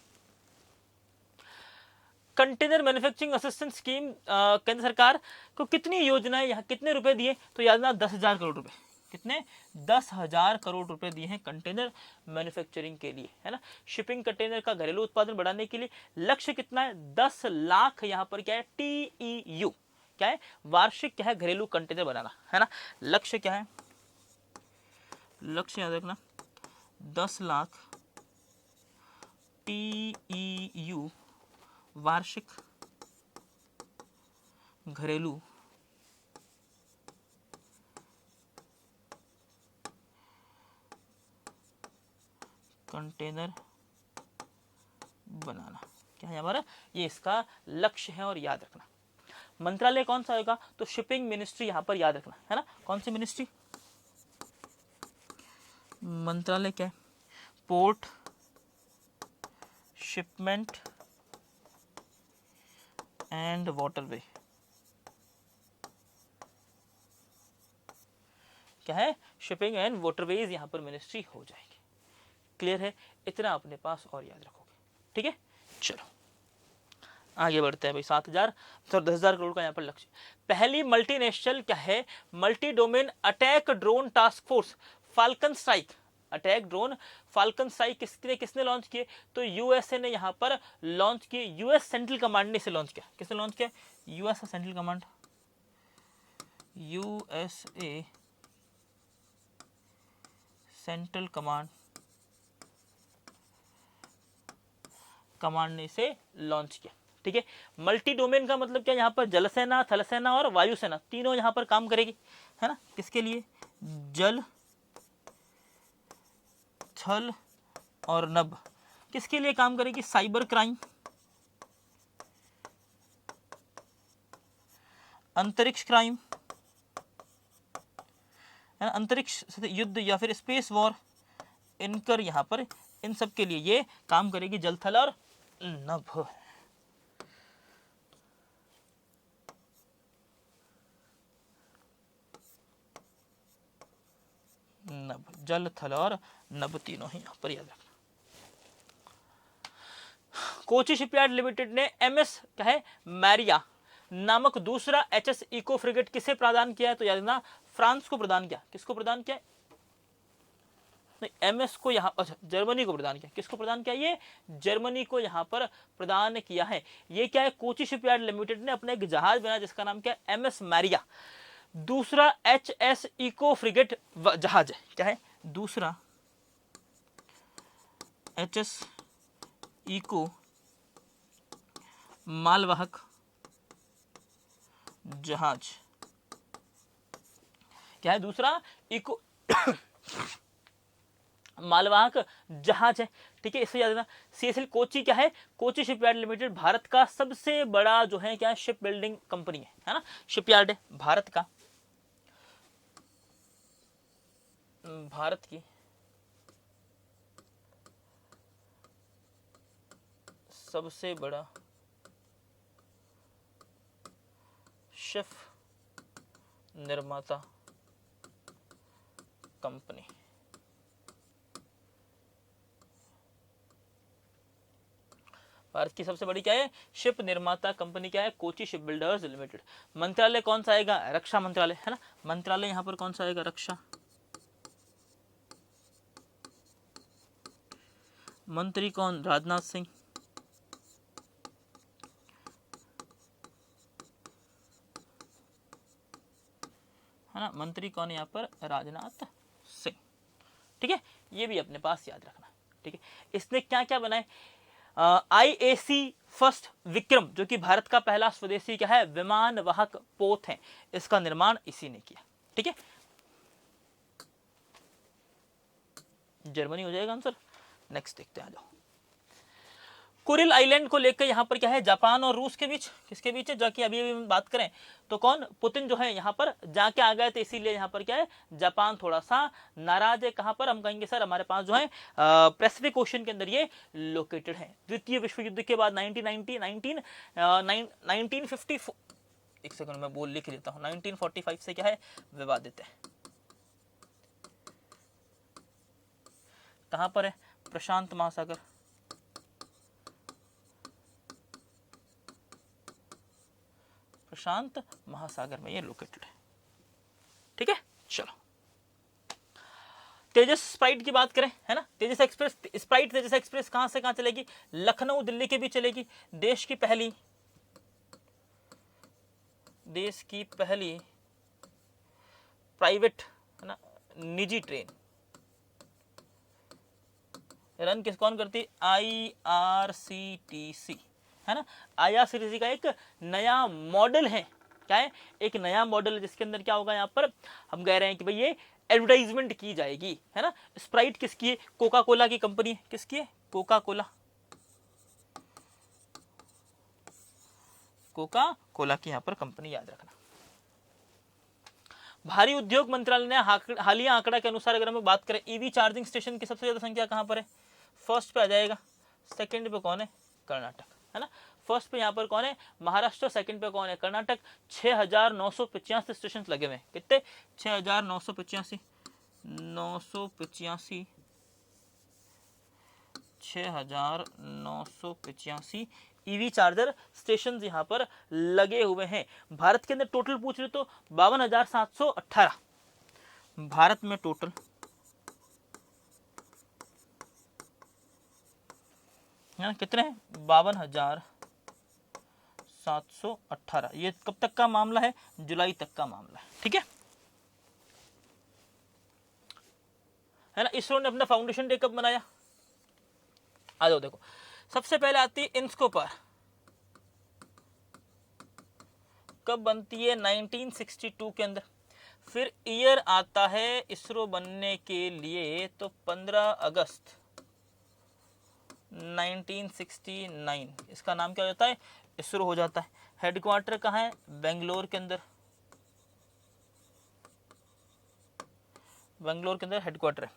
कंटेनर मैन्युफैक्चरिंग असिस्टेंस स्कीम, केंद्र सरकार को कितनी योजनाएं, यहाँ कितने रुपए दिए, तो याद ना, 10,000 करोड़ रुपए। कितने, 10,000 करोड़ रुपए दिए हैं कंटेनर मैन्युफैक्चरिंग के लिए, है ना। शिपिंग कंटेनर का घरेलू उत्पादन बढ़ाने के लिए लक्ष्य कितना है, 10 लाख, यहाँ पर क्या है, TEU, क्या है, वार्षिक क्या है, घरेलू कंटेनर बनाना, है ना। लक्ष्य क्या है, लक्ष्य याद रखना, 10 लाख TEU वार्षिक घरेलू कंटेनर बनाना, क्या है हमारा, ये इसका लक्ष्य है। और याद रखना मंत्रालय कौन सा होगा, तो शिपिंग मिनिस्ट्री, यहां पर याद रखना, है ना। कौन सी मिनिस्ट्री, मंत्रालय क्या है, पोर्ट, शिपमेंट एंड वाटरवे, क्या है, शिपिंग एंड वाटरवेज, यहां पर मिनिस्ट्री हो जाएगी। क्लियर है, इतना अपने पास और याद रखोगे। ठीक है, चलो आगे बढ़ते हैं भाई। 7,000 सॉरी 10,000 करोड़ का यहाँ पर लक्ष्य। पहली मल्टीनेशनल क्या है, multi domain attack drone task force falcon strike, attack drone falcon strike किसने लॉन्च किए, तो यूएसए ने यहाँ पर लॉन्च किए, यूएस सेंट्रल कमांड ने इसे लॉन्च किया। किसने लॉन्च किया, US central command, USA central command ने इसे लॉन्च किया। ठीक है, मल्टी डोमेन का मतलब क्या, यहाँ पर जल सेना, थल सेना और वायु सेना तीनों यहाँ पर काम करेगी, है ना। किसके लिए, जल, थल और नभ, किसके लिए काम करेगी, साइबर क्राइम, अंतरिक्ष क्राइम, अंतरिक्ष युद्ध या फिर स्पेस वॉर, इनकर यहाँ पर इन सब के लिए ये काम करेगी, जल, थल और नभ। नभ, जल, थल और नभ तीनों ही यहाँ पर याद रखना। कोची शिपयार्ड लिमिटेड ने एमएस क्या है, मैरिया नामक दूसरा एचएस इको फ्रिगेट किसे प्रदान किया है, तो याद रखना फ्रांस को प्रदान किया। किसको प्रदान किया, एमएस को यहाँ, अच्छा जर्मनी को प्रदान किया। किसको प्रदान किया, ये जर्मनी को यहाँ पर प्रदान किया है। ये क्या है, कोची शिपयार्ड लिमिटेड ने अपना एक जहाज बनाया जिसका नाम क्या है, एमएस मैरिया। दूसरा एचएस इको फ्रिगेट जहाज है, क्या है, दूसरा एचएस इको मालवाहक जहाज, क्या है, दूसरा इको मालवाहक जहाज है। ठीक है, इससे याद रखना सीएसएल कोची क्या है, कोची शिपयार्ड लिमिटेड भारत का सबसे बड़ा जो है क्या है, शिप बिल्डिंग कंपनी है ना, शिपयार्ड है भारत का, भारत की सबसे बड़ा शिप निर्माता कंपनी। भारत की सबसे बड़ी क्या है, शिप निर्माता कंपनी क्या है, कोची शिप बिल्डर्स लिमिटेड। मंत्रालय कौन सा आएगा, रक्षा मंत्रालय, है ना। मंत्रालय यहाँ पर कौन सा आएगा, रक्षा मंत्री कौन, राजनाथ सिंह, है ना। मंत्री कौन यहाँ पर, राजनाथ सिंह। ठीक है, ये भी अपने पास याद रखना। ठीक है, इसने क्या क्या बनाए, आईएसी फर्स्ट विक्रम जो कि भारत का पहला स्वदेशी क्या है, विमान वाहक पोत है, इसका निर्माण इसी ने किया। ठीक है, जर्मनी हो जाएगा आंसर। नेक्स्ट देखते हैं, आ जाओ। कुरिल आइलैंड को लेकर यहाँ पर क्या है, जापान और रूस के बीच, किसके बीच है, जो कि अभी अभी बात करें तो कौन, पुतिन जो है यहाँ पर जाके आ गए थे, इसीलिए यहाँ पर क्या है, जापान थोड़ा सा नाराज है। कहाँ पर, हम कहेंगे सर हमारे पास जो है पैसिफिक ओशन के अंदर ये लोकेटेड है। द्वितीय विश्व युद्ध के बाद 1950, एक सेकंड में बोल लिख लेता हूँ, 1945 से क्या है, विवादित है। कहाँ पर है, प्रशांत महासागर, प्रशांत महासागर में ये लोकेटेड है। ठीक है, चलो तेजस स्प्राइट की बात करें, है ना। तेजस एक्सप्रेस, स्प्राइट तेजस एक्सप्रेस कहां से कहां चलेगी, लखनऊ दिल्ली के बीच चलेगी। देश की पहली प्राइवेट, है ना, निजी ट्रेन रन किस कौन करती, आईआरसीटीसी, है ना। आईआरसीटीसी का एक नया मॉडल है, क्या है, एक नया मॉडल है जिसके अंदर क्या होगा, यहाँ पर हम कह रहे हैं कि भाई ये एडवर्टाइजमेंट की जाएगी, है ना। स्प्राइट किसकी है, कोका कोला की कंपनी है। किसकी है, कोका कोला की यहाँ पर कंपनी, याद रखना। भारी उद्योग मंत्रालय ने हालिया आंकड़ा के अनुसार अगर हम बात करें, ईवी चार्जिंग स्टेशन की सबसे ज्यादा संख्या कहां पर है, फर्स्ट पे आ जाएगा, सेकंड पे कौन है, कर्नाटक, है ना। फर्स्ट पे यहाँ पर कौन है, महाराष्ट्र, सेकंड पे कौन है, कर्नाटक। 6,985 स्टेशन लगे हुए, कितने, 6,985, 6,985 ईवी चार्जर स्टेशन यहाँ पर लगे हुए हैं। भारत के अंदर टोटल पूछ रहे तो 52,718, भारत में टोटल है ना कितने हैं, 52,718। ये कब तक का मामला है, जुलाई तक का मामला है, ठीक है ना। इसरो ने अपना फाउंडेशन डे कब मनाया, आ जाओ देखो। सबसे पहले आती है इंस्कोपर, कब बनती है, 1962 के अंदर। फिर ईयर आता है इसरो बनने के लिए तो 15 अगस्त 1969, इसका नाम क्या हो जाता है, इसरो हो जाता है। हेडक्वार्टर कहाँ है, बेंगलोर के अंदर, बेंगलोर के अंदर हेडक्वार्टर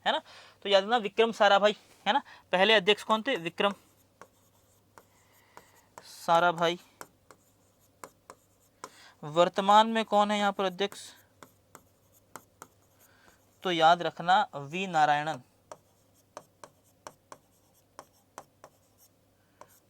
है ना। तो याद रखना विक्रम साराभाई है ना, पहले अध्यक्ष कौन थे, विक्रम साराभाई। वर्तमान में कौन है यहाँ पर अध्यक्ष, तो याद रखना वी नारायणन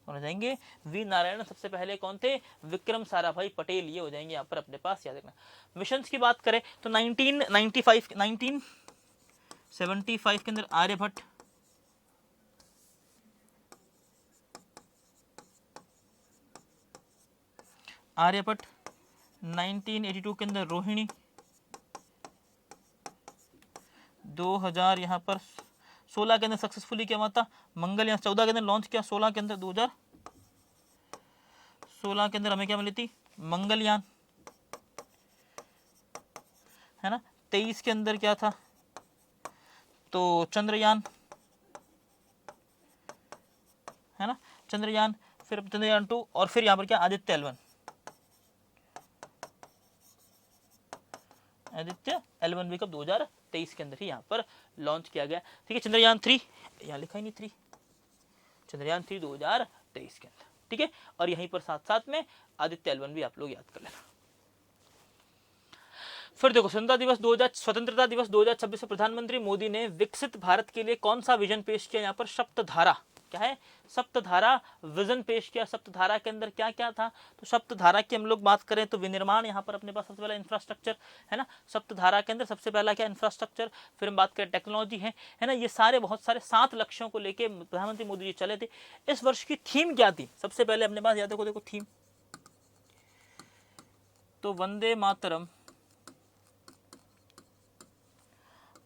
हो जाएंगे। वी नारायणन सबसे पहले कौन थे, विक्रम साराभाई पटेल, ये हो जाएंगे यहाँ पर अपने पास, याद रखना। मिशंस की बात करें तो 1975 के अंदर आर्यभट्ट, आर्यभट्ट 1982 के अंदर रोहिणी, 2000 यहाँ पर 16 के अंदर सक्सेसफुली क्या हुआ था, मंगलयान, 14 के अंदर लॉन्च किया, 16 के अंदर 2016 के अंदर हमें क्या मिली थी, मंगलयान है ना। 23 के अंदर क्या था, तो चंद्रयान है ना, चंद्रयान, फिर चंद्रयान 2, और फिर यहाँ पर क्या, आदित्य L1, आदित्य L1 भी कब, 2023 के अंदर ही यहाँ पर लॉन्च किया गया, ठीक है। चंद्रयान 3 यहाँ लिखा ही नहीं 3, चंद्रयान 3 2023 के अंदर, ठीक है। और यहीं पर साथ साथ में आदित्य L1 भी आप लोग याद कर लेना। फिर देखो स्वतंत्रता दिवस 2026 में प्रधानमंत्री मोदी ने विकसित भारत के लिए कौन सा विजन पेश किया, यहाँ पर सप्तधारा, क्या है, सप्तधारा विजन पेश किया। सप्तधारा के अंदर क्या क्या था, तो सप्तधारा की हम लोग बात करें तो विनिर्माण, यहाँ पर अपने पास सबसे पहला इंफ्रास्ट्रक्चर है ना, सप्तधारा के अंदर सबसे पहला क्या, इंफ्रास्ट्रक्चर। फिर हम बात करें टेक्नोलॉजी है ना, ये सारे बहुत सारे 7 लक्ष्यों को लेके प्रधानमंत्री मोदी जी चले थे। इस वर्ष की थीम क्या थी, सबसे पहले अपने पास याद रखो, देखो थीम तो वंदे मातरम,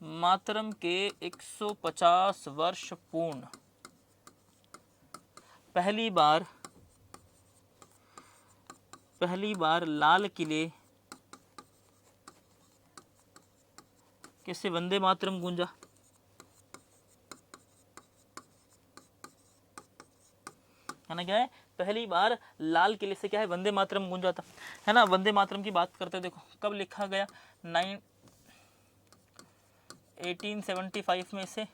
मातरम के 150 वर्ष पूर्ण, पहली बार लाल किले कैसे वंदे मातरम गूंजा, है ना, क्या है, पहली बार लाल किले से क्या है, वंदे मातरम गूंजा था, है ना। वंदे मातरम की बात करते देखो कब लिखा गया, 1875 में इसे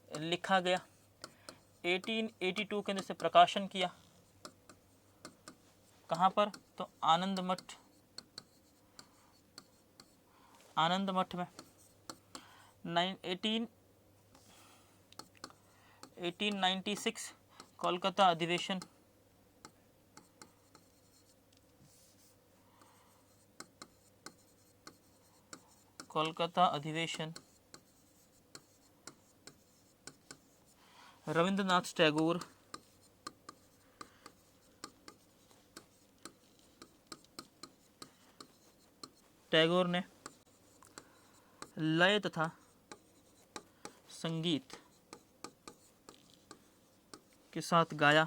लिखा गया, 1882 के अंदर से प्रकाशन किया, कहाँ पर, तो आनंद मठ में। 1896 कोलकाता अधिवेशन, रविंद्रनाथ टैगोर ने लय तथा संगीत के साथ गाया।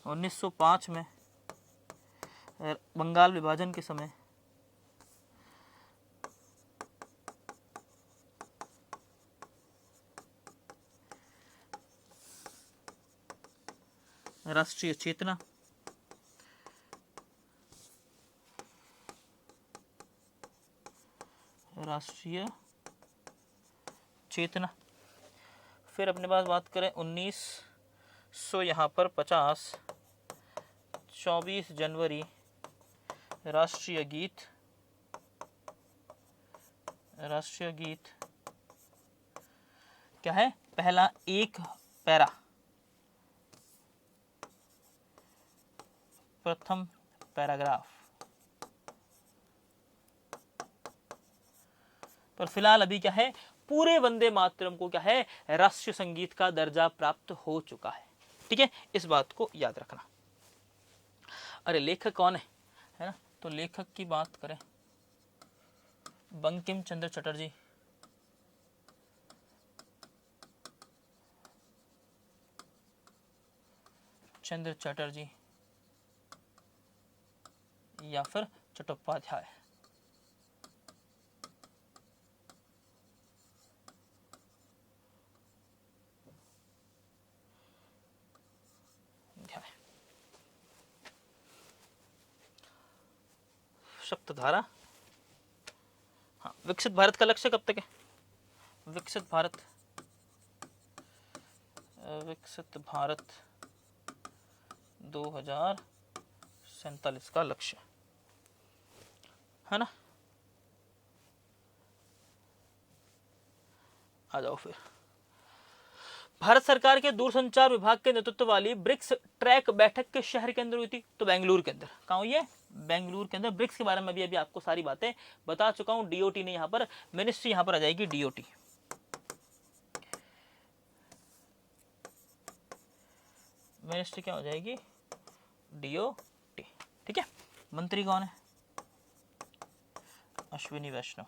1905 में बंगाल विभाजन के समय राष्ट्रीय चेतना, फिर अपने पास बात करें 1900 यहाँ पर 50, 24 जनवरी राष्ट्रीय गीत क्या है, पहला एक पैरा, प्रथम पैराग्राफ। पर फिलहाल अभी क्या है, पूरे वंदे मातरम को क्या है, राष्ट्रीय संगीत का दर्जा प्राप्त हो चुका है। ठीक है, इस बात को याद रखना। अरे लेखक कौन है ना, तो लेखक की बात करें, बंकिम चंद्र चटर्जी, चंद्र चटर्जी या फिर चट्टोपाध्याय। शब्दधारा। हाँ, विकसित भारत का लक्ष्य कब तक है? विकसित भारत 2047 का लक्ष्य है ना। आ जाओ फिर। भारत सरकार के दूरसंचार विभाग के नेतृत्व वाली ब्रिक्स ट्रैक बैठक के शहर के अंदर हुई थी, तो बेंगलुरु के अंदर। कहाँ हुई है? बेंगलुरु के अंदर। ब्रिक्स के बारे में भी अभी आपको सारी बातें बता चुका हूं। डीओटी ने यहाँ पर, मिनिस्ट्री यहाँ पर आ जाएगी डीओटी। मिनिस्ट्री क्या हो जाएगी? डीओटी। ठीक है। मंत्री कौन है? अश्विनी वैष्णव।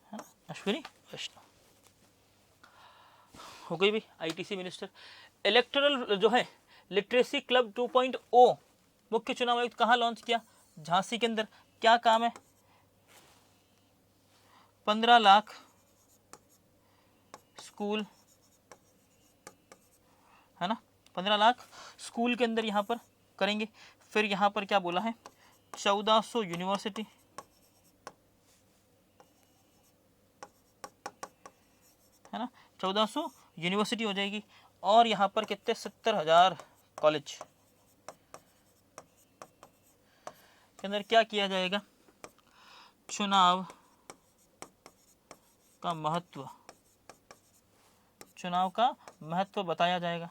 है ना, अश्विनी वैष्णव हो गई भी आईटीसी मिनिस्टर। इलेक्टोरल जो है लिटरेसी क्लब 2.0 मुख्य चुनाव आयुक्त कहाँ लॉन्च किया? झांसी के अंदर। क्या काम है? 15 लाख स्कूल, है ना, 15 लाख स्कूल के अंदर यहाँ पर करेंगे। फिर यहाँ पर क्या बोला है? 1400 यूनिवर्सिटी, है ना, 1400 यूनिवर्सिटी हो जाएगी। और यहाँ पर कितने? 70,000 कॉलेज के अंदर क्या किया जाएगा? चुनाव का महत्व, चुनाव का महत्व बताया जाएगा।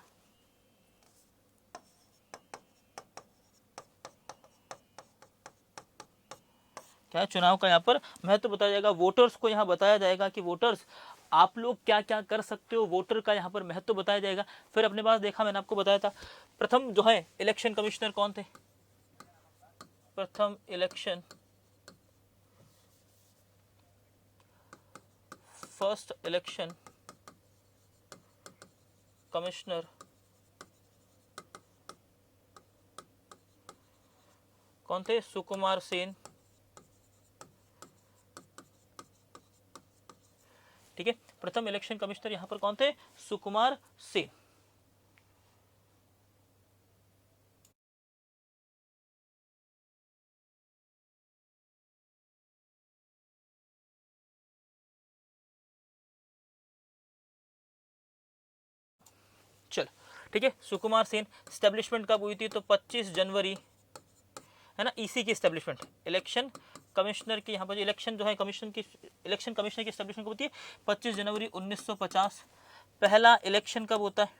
क्या है? चुनाव का यहाँ पर महत्व बताया जाएगा। वोटर्स को यहाँ बताया जाएगा कि वोटर्स आप लोग क्या क्या कर सकते हो, वोटर का यहाँ पर महत्व बताया जाएगा। फिर अपने पास देखा, मैंने आपको बताया था, प्रथम जो है इलेक्शन कमिश्नर कौन थे? प्रथम इलेक्शन, फर्स्ट इलेक्शन कमिश्नर कौन थे? सुकुमार सेन। ठीक है, प्रथम इलेक्शन कमिश्नर यहां पर कौन थे? सुकुमार सेन। चलो ठीक है, सुकुमार सेन। स्टैब्लिशमेंट कब हुई थी? तो 25 जनवरी, है ना, ईसी की स्टैब्लिशमेंट। इलेक्शन कमिश्नर की यहाँ पर इलेक्शन जो है कमीशन की, इलेक्शन कमिश्नर की स्टैब्लिशमेंट कब होती है? 25 जनवरी 1950। पहला इलेक्शन कब होता है?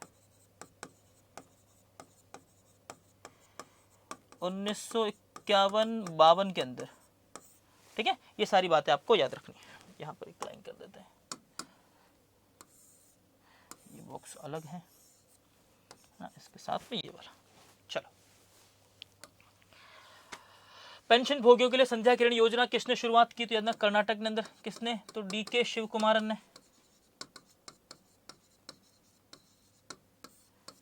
1951-52 के अंदर। ठीक है, ये सारी बातें आपको याद रखनी है। यहाँ पर एक लाइन कर देते हैं, ये बॉक्स अलग है ना, इसके साथ में ये वाला। चलो, पेंशन भोगियों के लिए संध्या किरण योजना किसने शुरुआत की? तो याद, कर्नाटक के अंदर। किसने? तो डीके शिव कुमारन ने।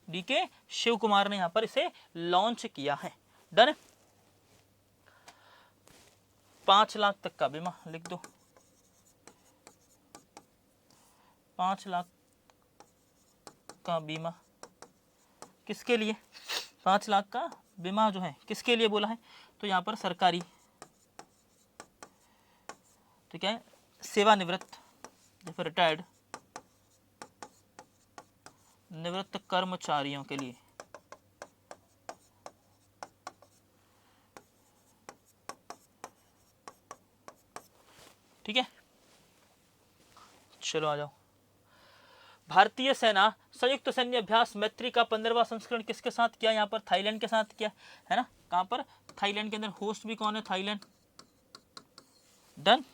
डीके शिव कुमार ने यहां पर इसे लॉन्च किया है। डन। 5 लाख तक का बीमा लिख दो। 5 लाख का बीमा किसके लिए? 5 लाख का बीमा जो है किसके लिए बोला है? तो यहां पर सरकारी, तो क्या है? सेवानिवृत्त या फिर रिटायर्ड निवृत्त कर्मचारियों के लिए। चलो आ जाओ। भारतीय सेना संयुक्त सैन्य अभ्यास मैत्री का 15वां संस्करण किसके साथ किया? यहाँ पर थाईलैंड के साथ किया है ना। कहाँ पर? थाईलैंड के अंदर। होस्ट भी कौन है? थाईलैंड। डन।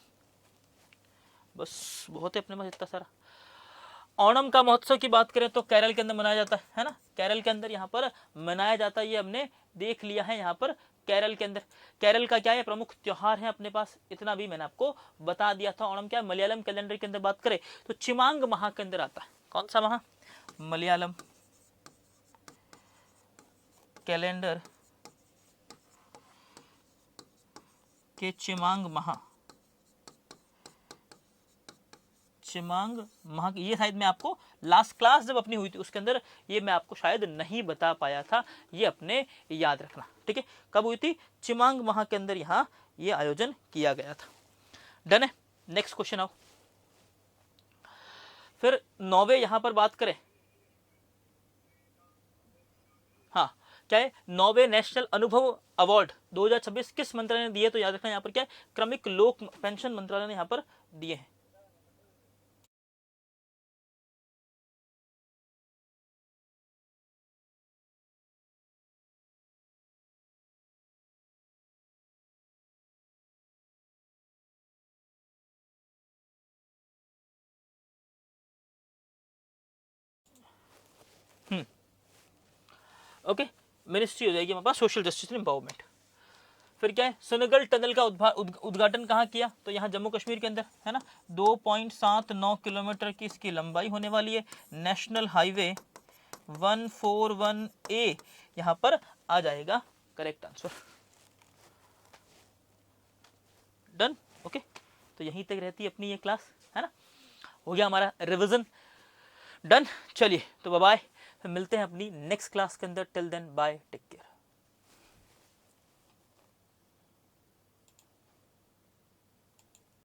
बस बहुत है अपने पास इतना सारा। ओणम का महोत्सव की बात करें तो केरल के अंदर मनाया जाता है ना। केरल के अंदर यहाँ पर मनाया जाता है, ये हमने देख लिया है। यहाँ पर केरल के अंदर, केरल का क्या है? प्रमुख त्योहार है अपने पास, इतना भी मैंने आपको बता दिया था। ओणम क्या है? मलयालम कैलेंडर के अंदर बात करें तो चिमांग माह के अंदर आता है। कौन सा माह? मलयालम कैलेंडर के चिमांग माह। चिमांग माह, ये शायद मैं आपको लास्ट क्लास जब अपनी हुई थी उसके अंदर ये मैं आपको शायद नहीं बता पाया था, ये अपने याद रखना, ठीक है। कब हुई थी? चिमांग माह के अंदर यहाँ ये आयोजन किया गया था। डन है। नेक्स्ट क्वेश्चन आओ। फिर नौवे यहाँ पर बात करें, हाँ क्या है? नौवे नेशनल अनुभव अवार्ड 2026 किस मंत्रालय ने दिए? तो याद रखना यहाँ पर क्या है? क्रमिक लोक पेंशन मंत्रालय ने यहाँ पर दिए हैं। ओके, मिनिस्ट्री हो जाएगी हमारे पास सोशल जस्टिस एंड एम्पावरमेंट। फिर क्या है? सुनगल टनल का उद्घाटन कहाँ किया? तो यहाँ जम्मू कश्मीर के अंदर है ना। 2.79 किलोमीटर की इसकी लंबाई होने वाली है। नेशनल हाईवे 141A यहाँ पर आ जाएगा करेक्ट आंसर। डन। ओके, तो यहीं तक रहती है अपनी ये क्लास, है ना। हो गया हमारा रिवीजन। डन। चलिए तो बाय बाय, मिलते हैं अपनी नेक्स्ट क्लास के अंदर। Till then bye, take care.